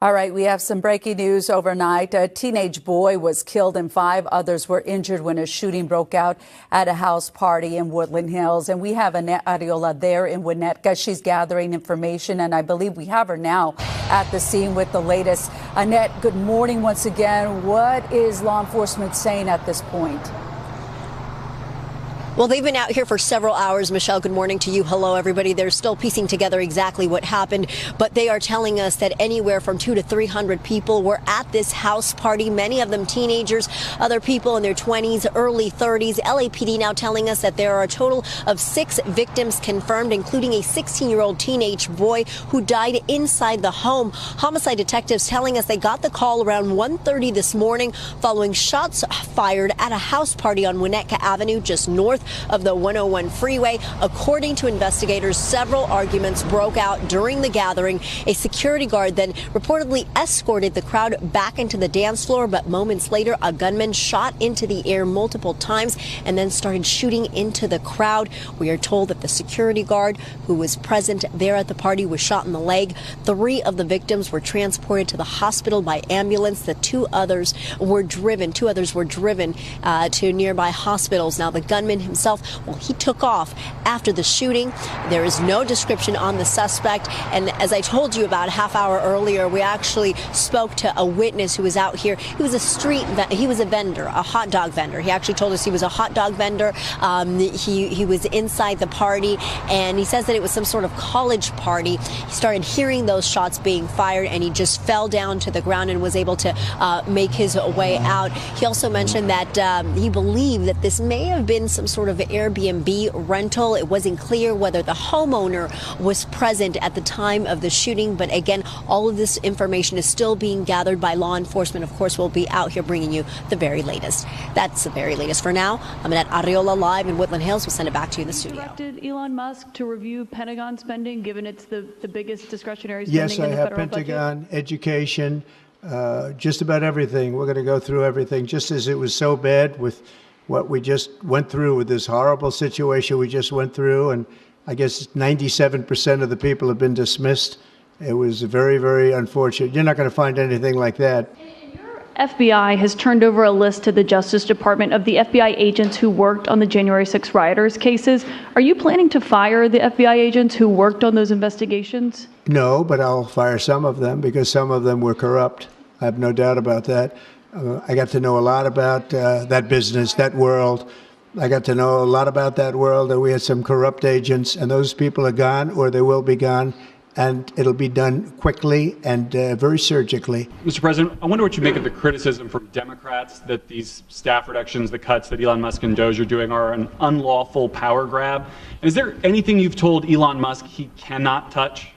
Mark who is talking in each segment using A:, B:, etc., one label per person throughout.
A: All right, we have some breaking news overnight. A teenage boy was killed and 5 others were injured when a shooting broke out at a house party in Woodland Hills. And we have Annette Arriola there in Winnetka. She's gathering information, and I believe we have her now at the scene with the latest. Annette, good morning once again. What is law enforcement saying at this point?
B: Well, they've been out here for several hours. Michelle, good morning to you. Hello, everybody. They're still piecing together exactly what happened, but they are telling us that anywhere from 200 to 300 people were at this house party, many of them teenagers, other people in their 20s, early 30s. LAPD now telling us that there are a total of 6 victims confirmed, including a 16-year-old teenage boy who died inside the home. Homicide detectives telling us they got the call around 1:30 this morning following shots fired at a house party on Winnetka Avenue, just north of the 101 freeway. According to investigators, several arguments broke out during the gathering. A security guard then reportedly escorted the crowd back into the dance floor, but moments later, a gunman shot into the air multiple times and then started shooting into the crowd. We are told that the security guard who was present there at the party was shot in the leg. 3 of the victims were transported to the hospital by ambulance. The 2 others were driven to nearby hospitals. Now, the gunman himself, well, he took off after the shooting. There is no description on the suspect. And as I told you about a half hour earlier, we actually spoke to a witness who was out here. He was a vendor, a hot dog vendor. He actually told us he was a hot dog vendor. He was inside the party, and he says that it was some sort of college party. He started hearing those shots being fired, and he just fell down to the ground and was able to make his way out. He also mentioned that he believed that this may have been some sort of Airbnb rental. It wasn't clear whether the homeowner was present at the time of the shooting. But again, all of this information is still being gathered by law enforcement. Of course, we'll be out here bringing you the very latest. That's the very latest for now. I'm Annette Arriola live in Woodland Hills. We'll send it back to you in the studio.
C: Directed Elon Musk to review Pentagon spending, given it's the biggest discretionary spending
D: yes,
C: in the
D: I have
C: federal
D: Pentagon,
C: budget?
D: education, just about everything. We're going to go through everything, just as it was so bad with what we just went through with this horrible situation we just went through. And I guess 97% of the people have been dismissed. It was very, very unfortunate. You're not going to find anything like that.
C: FBI has turned over a list to the Justice Department of the FBI agents who worked on the January 6 rioters cases. Are you planning to fire the FBI agents who worked on those investigations?
D: No, but I'll fire some of them because some of them were corrupt. I have no doubt about that. I got to know a lot about that business, that world. I got to know a lot about that world, and we had some corrupt agents, and those people are gone, or they will be gone, and it'll be done quickly and very surgically.
E: Mr. President, I wonder what you make of the criticism from Democrats that these staff reductions, the cuts that Elon Musk and Doge are doing are an unlawful power grab. And is there anything you've told Elon Musk he cannot touch?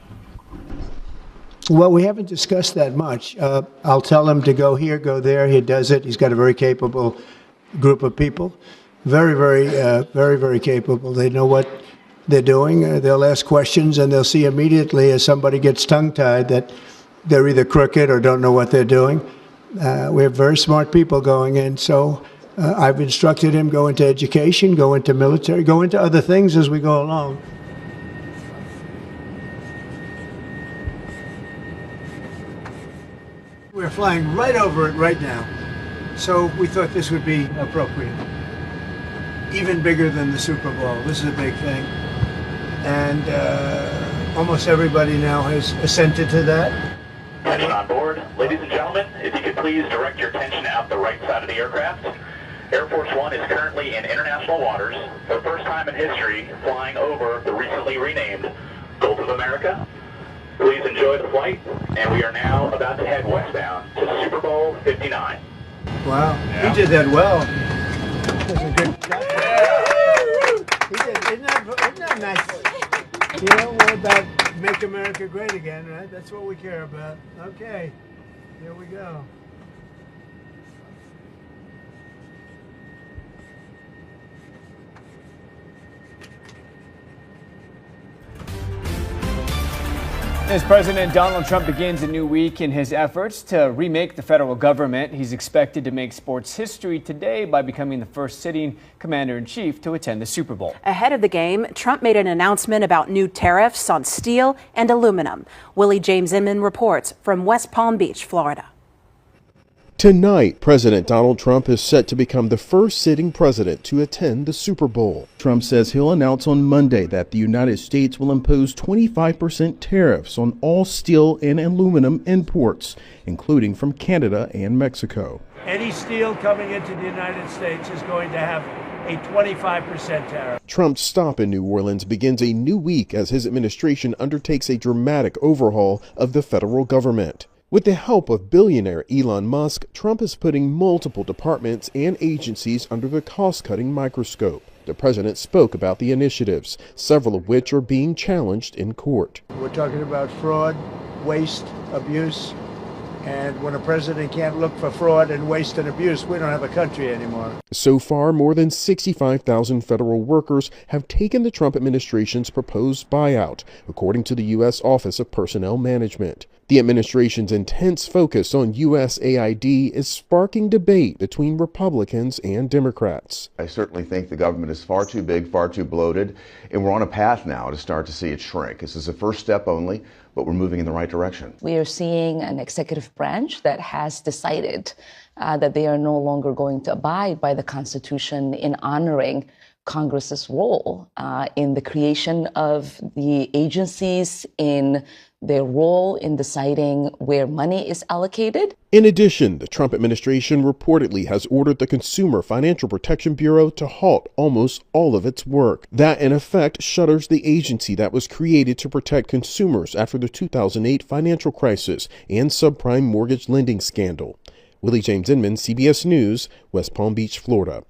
D: Well, we haven't discussed that much. I'll tell him to go here, go there. He does it. He's got a very capable group of people. Very, very capable. They know what they're doing. They'll ask questions, and they'll see immediately as somebody gets tongue-tied that they're either crooked or don't know what they're doing. We have very smart people going in. So I've instructed him, go into education, go into military, go into other things as we go along. We're flying right over it right now, so we thought this would be appropriate. Even bigger than the Super Bowl. This is a big thing. And almost everybody now has assented to that.
F: Attention on board. Ladies and gentlemen, if you could please direct your attention out the right side of the aircraft. Air Force One is currently in international waters, for the first time in history, flying over the recently renamed Gulf of America. Please enjoy the flight, and we are now about to head westbound to Super Bowl 59.
D: Wow, yeah. He did that well. That was a good shot. Yeah. He did, isn't that nice? You know, we're about make America great again, right? That's what we care about. Okay, here we go.
G: As President Donald Trump begins a new week in his efforts to remake the federal government, he's expected to make sports history today by becoming the first sitting commander-in-chief to attend the Super Bowl.
H: Ahead of the game, Trump made an announcement about new tariffs on steel and aluminum. Willie James Inman reports from West Palm Beach, Florida.
I: Tonight, President Donald Trump is set to become the first sitting president to attend the Super Bowl. Trump says he'll announce on Monday that the United States will impose 25% tariffs on all steel and aluminum imports, including from Canada and Mexico.
J: Any steel coming into the United States is going to have a 25% tariff.
I: Trump's stop in New Orleans begins a new week as his administration undertakes a dramatic overhaul of the federal government. With the help of billionaire Elon Musk, Trump is putting multiple departments and agencies under the cost-cutting microscope. The president spoke about the initiatives, several of which are being challenged in court.
D: We're talking about fraud, waste, abuse, and when a president can't look for fraud and waste and abuse, we don't have a country anymore.
I: So far, more than 65,000 federal workers have taken the Trump administration's proposed buyout, according to the U.S. Office of Personnel Management. The administration's intense focus on USAID is sparking debate between Republicans and Democrats.
K: I certainly think the government is far too big, far too bloated, and we're on a path now to start to see it shrink. This is a first step only, but we're moving in the right direction.
L: We are seeing an executive branch that has decided that they are no longer going to abide by the Constitution in honoring Congress's role in the creation of the agencies, in their role in deciding where money is allocated.
I: In addition, the Trump administration reportedly has ordered the Consumer Financial Protection Bureau to halt almost all of its work. That, in effect, shutters the agency that was created to protect consumers after the 2008 financial crisis and subprime mortgage lending scandal. Willie James Inman, CBS News, West Palm Beach, Florida.